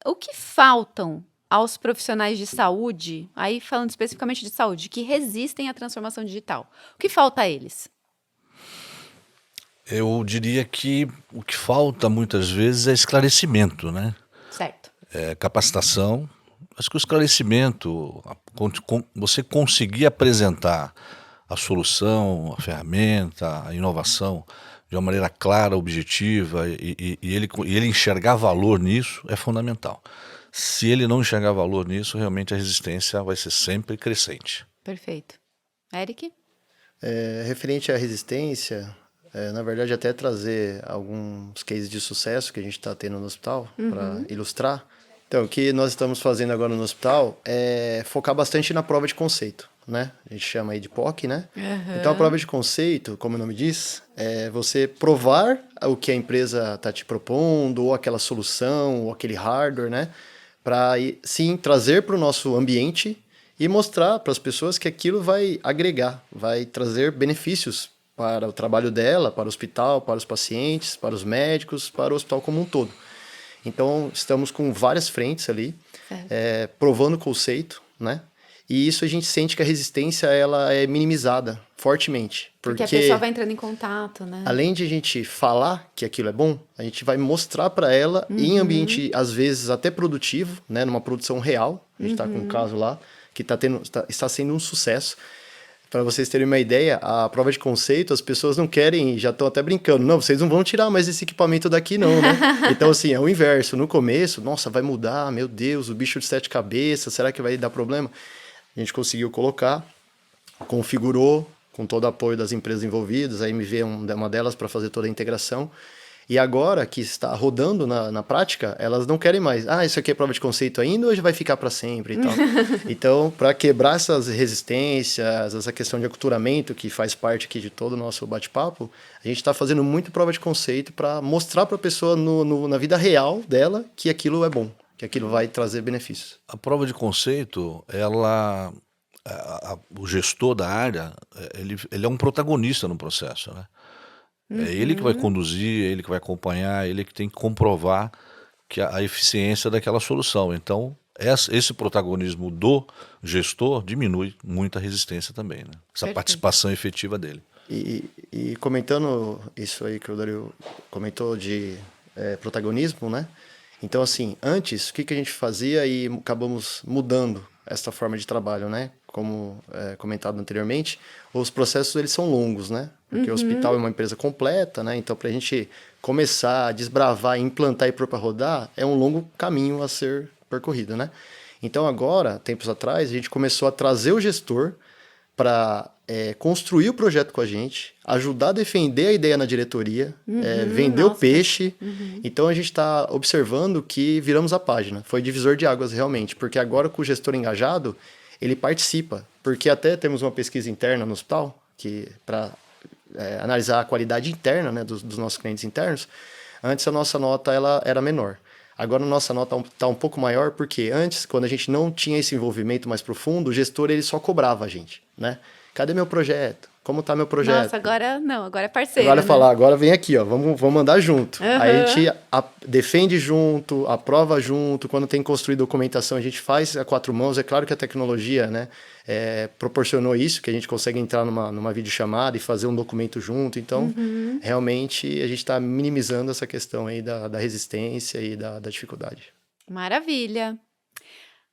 O que faltam aos profissionais de saúde, aí falando especificamente de saúde, que resistem à transformação digital? O que falta a eles? Eu diria que o que falta muitas vezes é esclarecimento, né? Certo. Capacitação. Acho que o esclarecimento, você conseguir apresentar a solução, a ferramenta, a inovação de uma maneira clara, objetiva e ele enxergar valor nisso é fundamental. Se ele não enxergar valor nisso, realmente a resistência vai ser sempre crescente. Perfeito. Eric? Referente à resistência, na verdade, até trazer alguns cases de sucesso que a gente está tendo no hospital para ilustrar. Então, o que nós estamos fazendo agora no hospital é focar bastante na prova de conceito, né? A gente chama aí de POC, né? Então, a prova de conceito, como o nome diz, é você provar o que a empresa está te propondo, ou aquela solução, ou aquele hardware, né? Para, sim, trazer para o nosso ambiente e mostrar para as pessoas que aquilo vai agregar, vai trazer benefícios para o trabalho dela, para o hospital, para os pacientes, para os médicos, para o hospital como um todo. Então, estamos com várias frentes ali, provando o conceito, né? E isso a gente sente que a resistência ela é minimizada fortemente. Porque a pessoa vai entrando em contato, né? Além de a gente falar que aquilo é bom, a gente vai mostrar para ela em ambiente, às vezes, até produtivo, né? Numa produção real. A gente está com um caso lá que está sendo um sucesso. Para vocês terem uma ideia, a prova de conceito, as pessoas não querem, já estão até brincando. Não, vocês não vão tirar mais esse equipamento daqui não, né? Então, assim, é o inverso. No começo, nossa, vai mudar, meu Deus, o bicho de 7 cabeças, será que vai dar problema? A gente conseguiu colocar, configurou, com todo o apoio das empresas envolvidas, a MV é uma delas para fazer toda a integração. E agora que está rodando na prática, elas não querem mais. Ah, isso aqui é prova de conceito ainda ou já vai ficar para sempre e tal? Então, para quebrar essas resistências, essa questão de aculturamento que faz parte aqui de todo o nosso bate-papo, a gente está fazendo muito prova de conceito para mostrar para a pessoa na vida real dela que aquilo é bom, que aquilo vai trazer benefícios. A prova de conceito, ela, o gestor da área, ele é um protagonista no processo, né? É ele que vai conduzir, é ele que vai acompanhar, é ele que tem que comprovar que a eficiência daquela solução. Então, esse protagonismo do gestor diminui muito a resistência também, né? Essa participação efetiva dele. E comentando isso aí que o Dario comentou de protagonismo, né? Então, assim, antes, o que a gente fazia e acabamos mudando essa forma de trabalho, né? Como comentado anteriormente, os processos eles são longos, né? Porque o hospital é uma empresa completa, né? Então, para a gente começar a desbravar, implantar e pôr para rodar, é um longo caminho a ser percorrido, né? Então, agora, tempos atrás, a gente começou a trazer o gestor para construir o projeto com a gente, ajudar a defender a ideia na diretoria, vender o peixe. Então, a gente está observando que viramos a página. Foi divisor de águas, realmente, porque agora com o gestor engajado, ele participa. Porque até temos uma pesquisa interna no hospital, que para analisar a qualidade interna, né, dos nossos clientes internos. Antes, a nossa nota ela era menor. Agora, a nossa nota está um pouco maior, porque antes, quando a gente não tinha esse envolvimento mais profundo, o gestor ele só cobrava a gente, né? Cadê meu projeto? Como tá meu projeto? Nossa, agora não, agora é parceiro, Agora né? falar, agora vem aqui, ó, vamos andar junto. Aí a gente defende junto, aprova junto, quando tem que construir documentação, a gente faz a 4 mãos. É claro que a tecnologia, né, proporcionou isso, que a gente consegue entrar numa videochamada e fazer um documento junto. Então, realmente, a gente está minimizando essa questão aí da resistência e da dificuldade. Maravilha.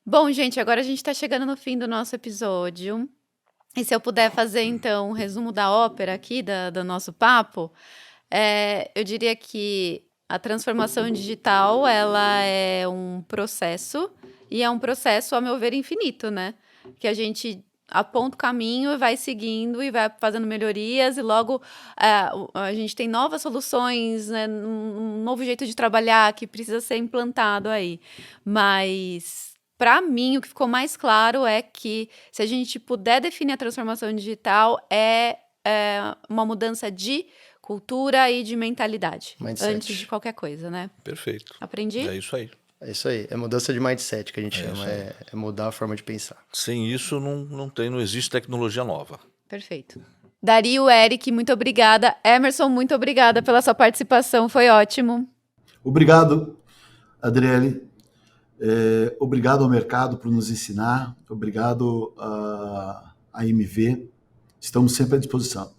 Bom, gente, agora a gente está chegando no fim do nosso episódio. E se eu puder fazer, então, um resumo da ópera aqui, do nosso papo, eu diria que a transformação digital, ela é um processo, e é um processo, a meu ver, infinito, né? Que a gente aponta o caminho e vai seguindo e vai fazendo melhorias, e logo a gente tem novas soluções, né? Um novo jeito de trabalhar que precisa ser implantado aí. Mas, para mim, o que ficou mais claro é que, se a gente puder definir a transformação digital, é uma mudança de cultura e de mentalidade. Mindset. Antes de qualquer coisa, né? Perfeito. Aprendi? É isso aí. É isso aí, é mudança de mindset que a gente chama, é mudar a forma de pensar. Sem isso, não existe tecnologia nova. Perfeito. Dario, Eric, muito obrigada. Emerson, muito obrigada pela sua participação, foi ótimo. Obrigado, Adriele. Obrigado ao mercado por nos ensinar. Obrigado à MV. Estamos sempre à disposição.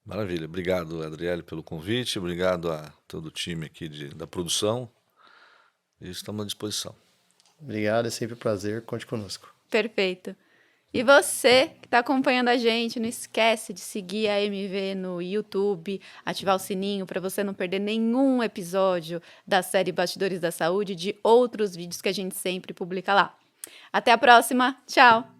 Maravilha. Obrigado, Adriele, pelo convite. Obrigado a todo o time aqui da produção. E estamos à disposição. Obrigado, é sempre um prazer. Conte conosco. Perfeito. E você que está acompanhando a gente, não esquece de seguir a MV no YouTube, ativar o sininho para você não perder nenhum episódio da série Bastidores da Saúde, de outros vídeos que a gente sempre publica lá. Até a próxima. Tchau!